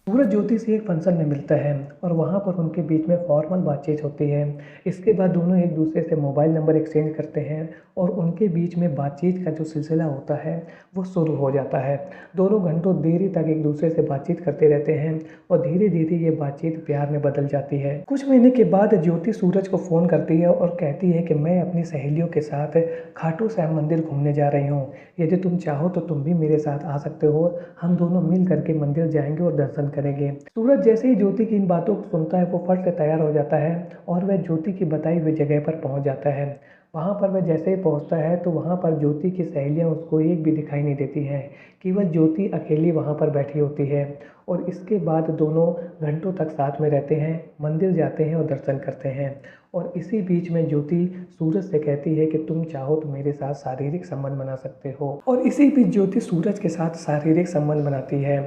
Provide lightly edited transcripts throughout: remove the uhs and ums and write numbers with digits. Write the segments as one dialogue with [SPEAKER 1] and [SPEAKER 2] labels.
[SPEAKER 1] सूरज ज्योति से एक फंक्शन में मिलता है और वहाँ पर उनके बीच में फॉर्मल बातचीत होती है। इसके बाद दोनों एक दूसरे से मोबाइल नंबर एक्सचेंज करते हैं और उनके बीच में बातचीत का जो सिलसिला होता है वो शुरू हो जाता है। दोनों घंटों देरी तक एक दूसरे से बातचीत करते रहते हैं और धीरे धीरे ये बातचीत प्यार में बदल जाती है। कुछ महीने के बाद ज्योति सूरज को फ़ोन करती है और कहती है कि मैं अपनी सहेलियों के साथ खाटू श्याम मंदिर घूमने जा रही हूँ। यदि तुम चाहो तो तुम भी मेरे साथ आ सकते हो। हम दोनों मिल करके मंदिर जाएंगे और दर्शन करेंगे। सूरज जैसे ही ज्योति की इन बातों को सुनता है वो फट से तैयार हो जाता है और वह ज्योति की बताई हुई जगह पर पहुंच जाता है। वहां पर वह जैसे ही पहुंचता है तो वहां पर ज्योति की सहेलियां उसको एक भी दिखाई नहीं देती हैं। केवल ज्योति अकेली वहां पर बैठी होती है और इसके बाद दोनों घंटों तक साथ में रहते हैं, मंदिर जाते हैं और दर्शन करते हैं। और इसी बीच में ज्योति सूरज से कहती है कि तुम चाहो तो मेरे साथ शारीरिक संबंध बना सकते हो। और इसी बीच ज्योति सूरज के साथ शारीरिक संबंध बनाती है।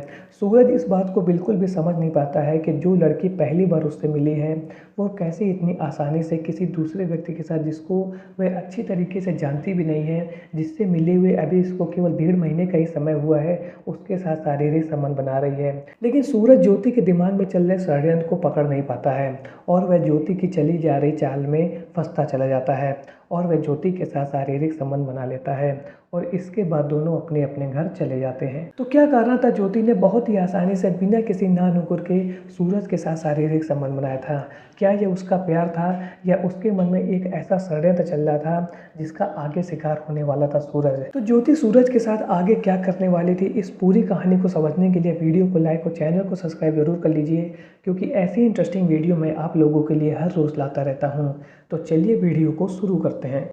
[SPEAKER 1] सूरज इस बात को बिल्कुल भी समझ नहीं पाता है कि जो लड़की पहली बार उससे मिली है वो कैसे इतनी आसानी से किसी दूसरे व्यक्ति के साथ, जिसको वह अच्छी तरीके से जानती भी नहीं है, जिससे मिले हुए अभी इसको केवल 1.5 महीने का ही समय हुआ है, उसके साथ शारीरिक संबंध बना रही है। लेकिन सूरज ज्योति के दिमाग में चल रहे षड्यंत्र को पकड़ नहीं पाता है और वह ज्योति की चली जा रही चाल में फंसता चला जाता है और वह ज्योति के साथ शारीरिक संबंध बना लेता है और इसके बाद दोनों अपने अपने घर चले जाते हैं। तो क्या कारण था, ज्योति ने बहुत ही आसानी से बिना किसी ना नुकुर के सूरज के साथ शारीरिक संबंध बनाया था। क्या यह उसका प्यार था या उसके मन में एक ऐसा षड्यंत्र चल रहा था जिसका आगे शिकार होने वाला था सूरज। तो ज्योति सूरज के साथ आगे क्या करने वाली थी, इस पूरी कहानी को समझने के लिए वीडियो को लाइक और चैनल को सब्सक्राइब जरूर कर लीजिए, क्योंकि ऐसी इंटरेस्टिंग वीडियो मैं आप लोगों के लिए हर रोज़ लाता रहता हूँ। तो चलिए वीडियो को शुरू करते हैं।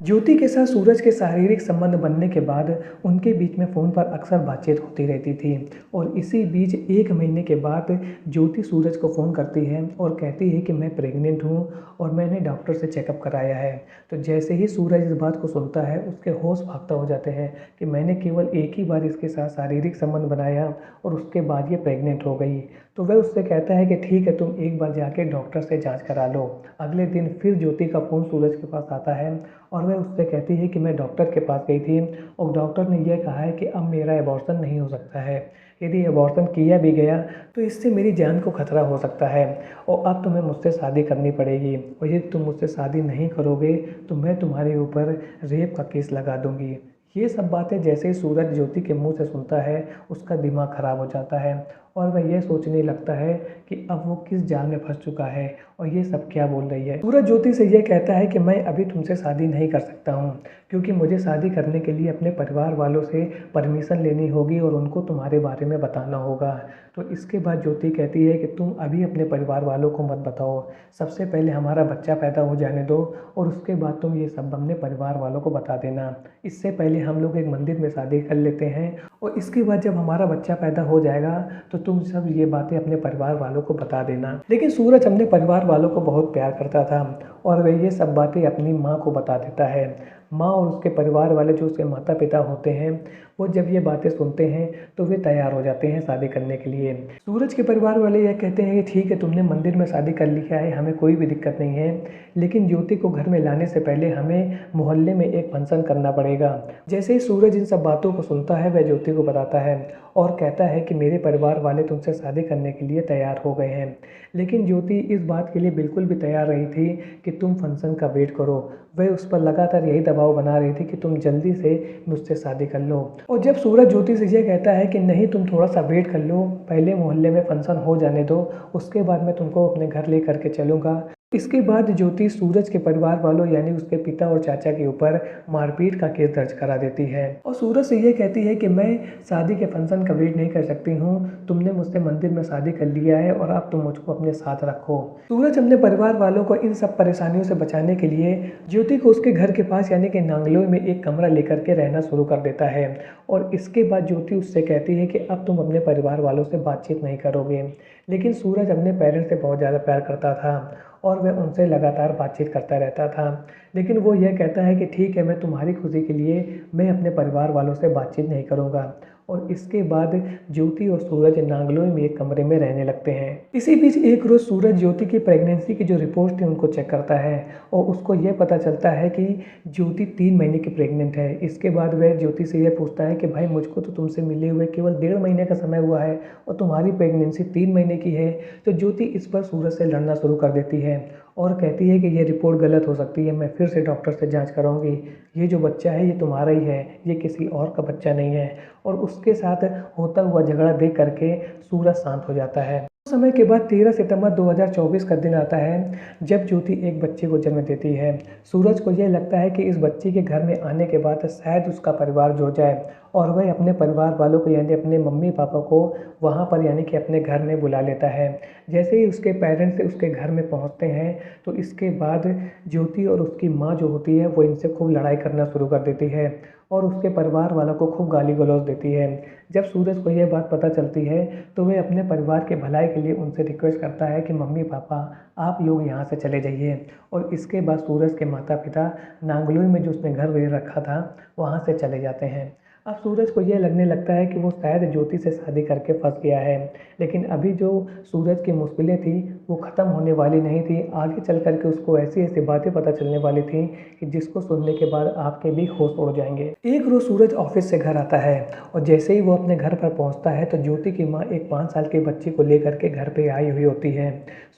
[SPEAKER 1] ज्योति के साथ सूरज के शारीरिक संबंध बनने के बाद उनके बीच में फ़ोन पर अक्सर बातचीत होती रहती थी और इसी बीच 1 महीने के बाद ज्योति सूरज को फ़ोन करती है और कहती है कि मैं प्रेग्नेंट हूँ और मैंने डॉक्टर से चेकअप कराया है। तो जैसे ही सूरज इस बात को सुनता है उसके होश भागता हो जाते हैं कि मैंने केवल एक ही बार इसके साथ शारीरिक संबंध बनाया और उसके बाद ये प्रेग्नेंट हो गई। तो वह उससे कहता है कि ठीक है, तुम एक बार जाके डॉक्टर से जांच करा लो। अगले दिन फिर ज्योति का फ़ोन सूरज के पास आता है और वह उससे कहती है कि मैं डॉक्टर के पास गई थी और डॉक्टर ने यह कहा है कि अब मेरा एबॉर्शन नहीं हो सकता है। यदि एबॉर्शन किया भी गया तो इससे मेरी जान को खतरा हो सकता है और अब तुम्हें मुझसे शादी करनी पड़ेगी और यदि तुम मुझसे शादी नहीं करोगे तो मैं तुम्हारे ऊपर रेप का केस लगा दूंगी। ये सब बातें जैसे ही सूरज ज्योति के मुंह से सुनता है उसका दिमाग खराब हो जाता है और वह यह सोचने लगता है कि अब वो किस जाल में फंस चुका है और ये सब क्या बोल रही है। सूरज ज्योति से यह कहता है कि मैं अभी तुमसे शादी नहीं कर सकता हूँ, क्योंकि मुझे शादी करने के लिए अपने परिवार वालों से परमिशन लेनी होगी और उनको तुम्हारे बारे में बताना होगा। तो इसके बाद ज्योति कहती है कि तुम अभी अपने परिवार वालों को मत बताओ, सबसे पहले हमारा बच्चा पैदा हो जाने दो और उसके बाद तुम ये सब अपने परिवार वालों को बता देना। इससे पहले हम लोग एक मंदिर में शादी कर लेते हैं और इसके बाद जब हमारा बच्चा पैदा हो जाएगा तो तुम सब ये बातें अपने परिवार वालों को बता देना। लेकिन सूरज अपने परिवार वालों को बहुत प्यार करता था और वह ये सब बातें अपनी माँ को बता देता है। माँ और उसके परिवार वाले जो उसके माता पिता होते हैं वो जब ये बातें सुनते हैं तो वे तैयार हो जाते हैं शादी करने के लिए। सूरज के परिवार वाले यह कहते हैं कि ठीक है, तुमने मंदिर में शादी कर लिया है, हमें कोई भी दिक्कत नहीं है, लेकिन ज्योति को घर में लाने से पहले हमें मोहल्ले में एक फंक्शन करना पड़ेगा। जैसे ही सूरज इन सब बातों को सुनता है वह ज्योति को बताता है और कहता है कि मेरे परिवार वाले तुमसे शादी करने के लिए तैयार हो गए हैं। लेकिन ज्योति इस बात के लिए बिल्कुल भी तैयार नहीं थी कि तुम फंक्शन का वेट करो। वह उस पर लगातार यही दबाव बना रही थी कि तुम जल्दी से मुझसे शादी कर लो। और जब सूरज ज्योति से यह कहता है कि नहीं, तुम थोड़ा सा वेट कर लो, पहले मोहल्ले में फंक्शन हो जाने दो, उसके बाद मैं तुमको अपने घर ले करके चलूँगा। इसके बाद ज्योति सूरज के परिवार वालों यानी उसके पिता और चाचा के ऊपर मारपीट का केस दर्ज करा देती है और सूरज से ये कहती है कि मैं शादी के फंक्शन का वेट नहीं कर सकती हूँ, तुमने मुझसे मंदिर में शादी कर लिया है और अब तुम मुझको अपने साथ रखो। सूरज अपने परिवार वालों को इन सब परेशानियों से बचाने के लिए ज्योति को उसके घर के पास यानी कि नांगलोई में एक कमरा लेकर के रहना शुरू कर देता है और इसके बाद ज्योति उससे कहती है कि अब तुम अपने परिवार वालों से बातचीत नहीं करोगे। लेकिन सूरज अपने पेरेंट्स से बहुत ज़्यादा प्यार करता था और वह उनसे लगातार बातचीत करता रहता था। लेकिन वो यह कहता है कि ठीक है, मैं तुम्हारी खुशी के लिए मैं अपने परिवार वालों से बातचीत नहीं करूँगा। और इसके बाद ज्योति और सूरज नांगलोई में एक कमरे में रहने लगते हैं। इसी बीच एक रोज़ सूरज ज्योति की प्रेगनेंसी की जो रिपोर्ट थी उनको चेक करता है और उसको ये पता चलता है कि ज्योति 3 महीने की प्रेग्नेंट है। इसके बाद वह ज्योति से ये पूछता है कि भाई मुझको तो तुमसे मिले हुए केवल 1.5 महीने का समय हुआ है और तुम्हारी प्रेगनेंसी 3 महीने की है। तो ज्योति इस पर सूरज से लड़ना शुरू कर देती है और कहती है कि ये रिपोर्ट गलत हो सकती है, मैं फिर से डॉक्टर से जांच कराऊंगी। ये जो बच्चा है ये तुम्हारा ही है, ये किसी और का बच्चा नहीं है। और उसके साथ होता हुआ झगड़ा देख करके सूरज शांत हो जाता है। कुछ समय के बाद 13 सितंबर 2024 का दिन आता है जब ज्योति एक बच्चे को जन्म देती है। सूरज को यह लगता है कि इस बच्चे के घर में आने के बाद शायद उसका परिवार जुड़ जाए और वह अपने परिवार वालों को यानी अपने मम्मी पापा को वहाँ पर यानी कि अपने घर में बुला लेता है। जैसे ही उसके पेरेंट्स उसके घर में पहुँचते हैं तो इसके बाद ज्योति और उसकी माँ जो होती है वो इनसे खूब लड़ाई करना शुरू कर देती है और उसके परिवार वालों को खूब गाली गलौज देती है। जब सूरज को यह बात पता चलती है तो वह अपने परिवार के भलाई के लिए उनसे रिक्वेस्ट करता है कि मम्मी पापा आप लोग यहाँ से चले जाइए। और इसके बाद सूरज के माता पिता नांगलोई में जो उसने घर ले रखा था वहाँ से चले जाते हैं। अब सूरज को यह लगने लगता है कि वो शायद ज्योति से शादी करके फंस गया है, लेकिन अभी जो सूरज की मुश्किलें थी वो ख़त्म होने वाली नहीं थी। आगे चल कर के उसको ऐसी ऐसी बातें पता चलने वाली थी कि जिसको सुनने के बाद आपके भी होश उड़ जाएंगे। एक रोज़ सूरज ऑफिस से घर आता है और जैसे ही वो अपने घर पर पहुंचता है तो ज्योति की माँ एक 5 साल के बच्ची को लेकर के घर पे आई हुई होती है।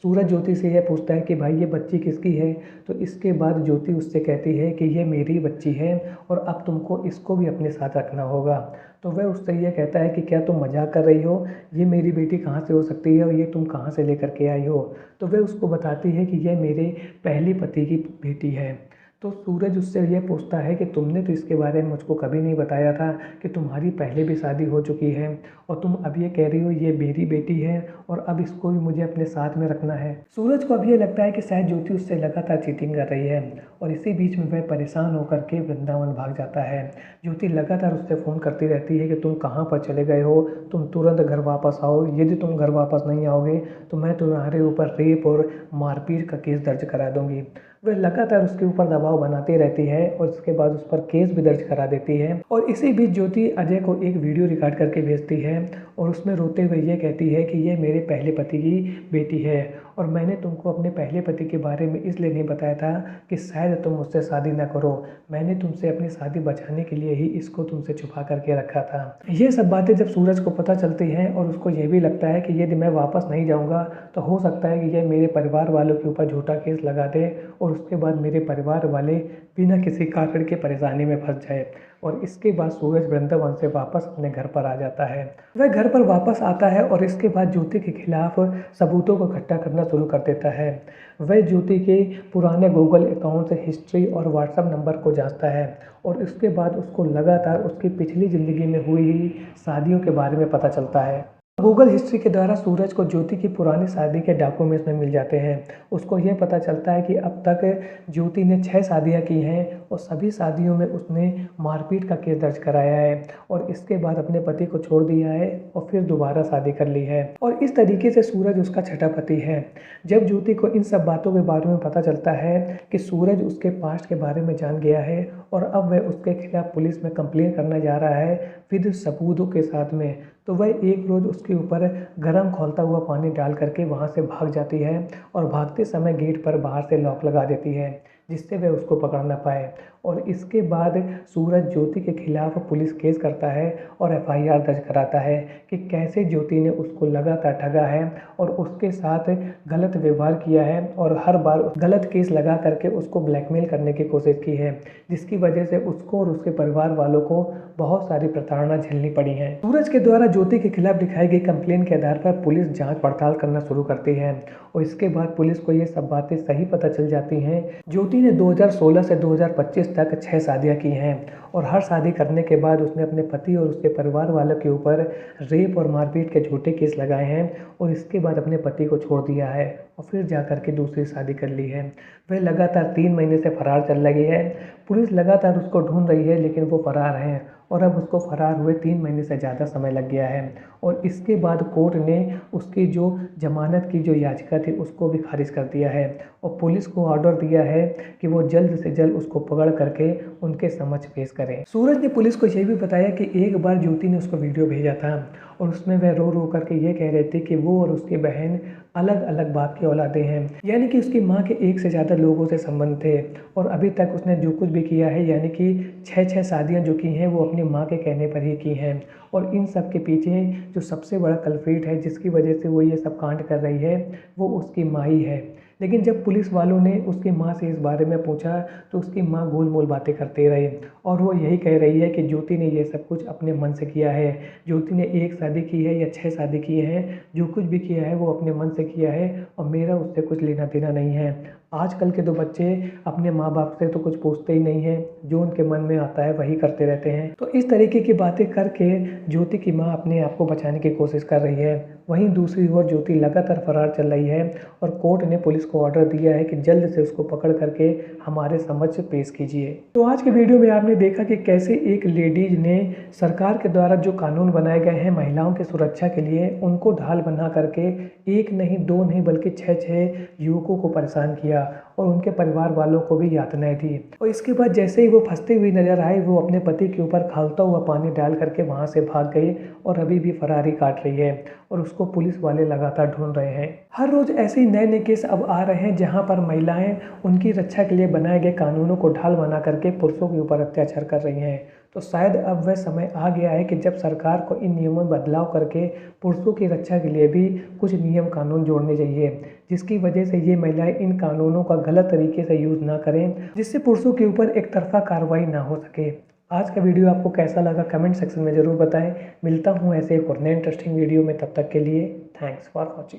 [SPEAKER 1] सूरज ज्योति से यह पूछता है कि भाई ये बच्ची किसकी है। तो इसके बाद ज्योति उससे कहती है कि ये मेरी बच्ची है और अब तुमको इसको भी अपने साथ रखना होगा। तो वह उससे ये कहता है कि क्या तुम मजाक कर रही हो, ये मेरी बेटी कहाँ से हो सकती है और ये तुम कहाँ से लेकर के आई हो। तो वह उसको बताती है कि यह मेरे पहले पति की बेटी है। तो सूरज उससे ये पूछता है कि तुमने तो इसके बारे में मुझको कभी नहीं बताया था कि तुम्हारी पहले भी शादी हो चुकी है और तुम अब ये कह रही हो ये मेरी बेटी है और अब इसको भी मुझे अपने साथ में रखना है। सूरज को अब ये लगता है कि शायद ज्योति उससे लगातार चीटिंग कर रही है और इसी बीच में वह परेशान होकर के वृंदावन भाग जाता है। ज्योति लगातार उससे फ़ोन करती रहती है कि तुम कहाँ पर चले गए हो, तुम तुरंत घर वापस आओ, यदि तुम घर वापस नहीं आओगे तो मैं तुम्हारे ऊपर रेप और मारपीट का केस दर्ज करा दूंगी। वह लगातार उसके ऊपर दबाव बनाती रहती है और उसके बाद उस पर केस भी दर्ज करा देती है। और इसी बीच ज्योति अजय को एक वीडियो रिकॉर्ड करके भेजती है और उसमें रोते हुए ये कहती है कि ये मेरे पहले पति की बेटी है और मैंने तुमको अपने पहले पति के बारे में इसलिए नहीं बताया था कि शायद तुम मुझसे शादी ना करो। मैंने तुमसे अपनी शादी बचाने के लिए ही इसको तुमसे छुपा करके रखा था। ये सब बातें जब सूरज को पता चलती हैं और उसको ये भी लगता है कि यदि मैं वापस नहीं जाऊँगा तो हो सकता है कि यह मेरे परिवार वालों के ऊपर झूठा केस लगा दे और उसके बाद मेरे परिवार वाले बिना किसी कारण के परेशानी में फंस जाए। और इसके बाद सूरज वृंदावन से वापस अपने घर पर आ जाता है। वह घर पर वापस आता है और इसके बाद ज्योति के खिलाफ सबूतों को इकट्ठा करना शुरू कर देता है। वह ज्योति के पुराने गूगल अकाउंट से हिस्ट्री और व्हाट्सएप नंबर को जांचता है और इसके बाद उसको लगातार उसकी पिछली ज़िंदगी में हुई शादियों के बारे में पता चलता है। गूगल हिस्ट्री के द्वारा सूरज को ज्योति की पुरानी शादी के डॉक्यूमेंट्स में मिल जाते हैं। उसको यह पता चलता है कि अब तक ज्योति ने 6 शादियां की हैं और सभी शादियों में उसने मारपीट का केस दर्ज कराया है और इसके बाद अपने पति को छोड़ दिया है और फिर दोबारा शादी कर ली है और इस तरीके से सूरज उसका छठा पति है। जब ज्योति को इन सब बातों के बारे में पता चलता है कि सूरज उसके पास्ट के बारे में जान गया है और अब वह उसके खिलाफ पुलिस में कंप्लेन करने जा रहा है विद सबूतों के साथ में, तो वह एक रोज़ उसके ऊपर गर्म खौलता हुआ पानी डाल करके वहाँ से भाग जाती है और भागते समय गेट पर बाहर से लॉक लगा देती है जिससे वह उसको पकड़ ना पाए। और इसके बाद सूरज ज्योति के खिलाफ पुलिस केस करता है और एफआईआर दर्ज कराता है कि कैसे ज्योति ने उसको लगातार ठगा है और उसके साथ गलत व्यवहार किया है और हर बार गलत केस लगा करके उसको ब्लैकमेल करने की कोशिश की है, जिसकी वजह से उसको और उसके परिवार वालों को बहुत सारी प्रताड़ना झेलनी पड़ी है। सूरज के द्वारा ज्योति के खिलाफ दिखाई गई कंप्लेन के आधार पर पुलिस जांच पड़ताल करना शुरू करती है और इसके बाद पुलिस को ये सब बातें सही पता चल जाती हैं। ज्योति ने 2016 से 2025 तक 6 शादियां की हैं और हर शादी करने के बाद उसने अपने पति और उसके परिवार वालों के ऊपर रेप और मारपीट के झूठे केस लगाए हैं और इसके बाद अपने पति को छोड़ दिया है और फिर जाकर के दूसरी शादी कर ली है। वह लगातार 3 महीने से फरार चल रही है। पुलिस लगातार उसको ढूंढ रही है लेकिन वो फरार है और अब उसको फरार हुए 3 महीने से ज़्यादा समय लग गया है और इसके बाद कोर्ट ने उसकी जो जमानत की जो याचिका थी उसको भी खारिज कर दिया है और पुलिस को ऑर्डर दिया है कि वो जल्द से जल्द उसको पकड़ करके उनके समक्ष पेश करें। सूरज ने पुलिस को यह भी बताया कि एक बार ज्योति ने उसको वीडियो भेजा था और उसमें वह रो रो करके ये कह रहे थे कि वो और उसकी बहन अलग अलग बाप की औलादे हैं, यानी कि उसकी माँ के एक से ज़्यादा लोगों से संबंध थे और अभी तक उसने जो कुछ भी किया है यानी कि 6 शादियाँ जो की हैं वो अपनी माँ के कहने पर ही की हैं। और इन सब के पीछे जो सबसे बड़ा कल्प्रिट है जिसकी वजह से वो ये सब कांड कर रही है वो उसकी माँ ही है। लेकिन जब पुलिस वालों ने उसकी माँ से इस बारे में पूछा तो उसकी माँ गोल मोल बातें करते रहे और वो यही कह रही है कि ज्योति ने ये सब कुछ अपने मन से किया है। ज्योति ने 1 शादी की है या 6 शादी की है, जो कुछ भी किया है वो अपने मन से किया है और मेरा उससे कुछ लेना देना नहीं है। आजकल के तो बच्चे अपने माँ बाप से तो कुछ पूछते ही नहीं हैं, जो उनके मन में आता है वही करते रहते हैं। तो इस तरीके की बातें करके ज्योति की माँ अपने आप को बचाने की कोशिश कर रही है। वहीं दूसरी ओर ज्योति लगातार फरार चल रही है और कोर्ट ने पुलिस को ऑर्डर दिया है कि जल्द से उसको पकड़ करके हमारे समक्ष पेश कीजिए। तो आज के वीडियो में आपने देखा कि कैसे एक लेडीज ने सरकार के द्वारा जो कानून बनाए गए हैं महिलाओं की सुरक्षा के लिए उनको ढाल बना करके एक नहीं दो नहीं बल्कि 6 युवकों को परेशान किया और उनके परिवार वालों को भी यातनाएं दी। और इसके बाद जैसे ही वो फंसती हुई नजर आई वो अपने पति के ऊपर खौलता हुआ पानी डाल करके वहां से भाग गई और अभी भी फरारी काट रही है और उसको पुलिस वाले लगातार ढूंढ रहे हैं। हर रोज ऐसे ही नए नए केस अब आ रहे हैं जहां पर महिलाएं उनकी रक्षा के लिए बनाए गए कानूनों को ढाल बना करके पुरुषों के ऊपर अत्याचार कर रही हैं। तो शायद अब वह समय आ गया है कि जब सरकार को इन नियमों में बदलाव करके पुरुषों की रक्षा के लिए भी कुछ नियम कानून जोड़ने चाहिए, जिसकी वजह से ये महिलाएं इन कानूनों का गलत तरीके से यूज़ ना करें, जिससे पुरुषों के ऊपर एक तरफा कार्रवाई ना हो सके। आज का वीडियो आपको कैसा लगा कमेंट सेक्शन में ज़रूर बताएं। मिलता हूँ ऐसे एक और नए इंटरेस्टिंग वीडियो में, तब तक के लिए थैंक्स फॉर वॉचिंग।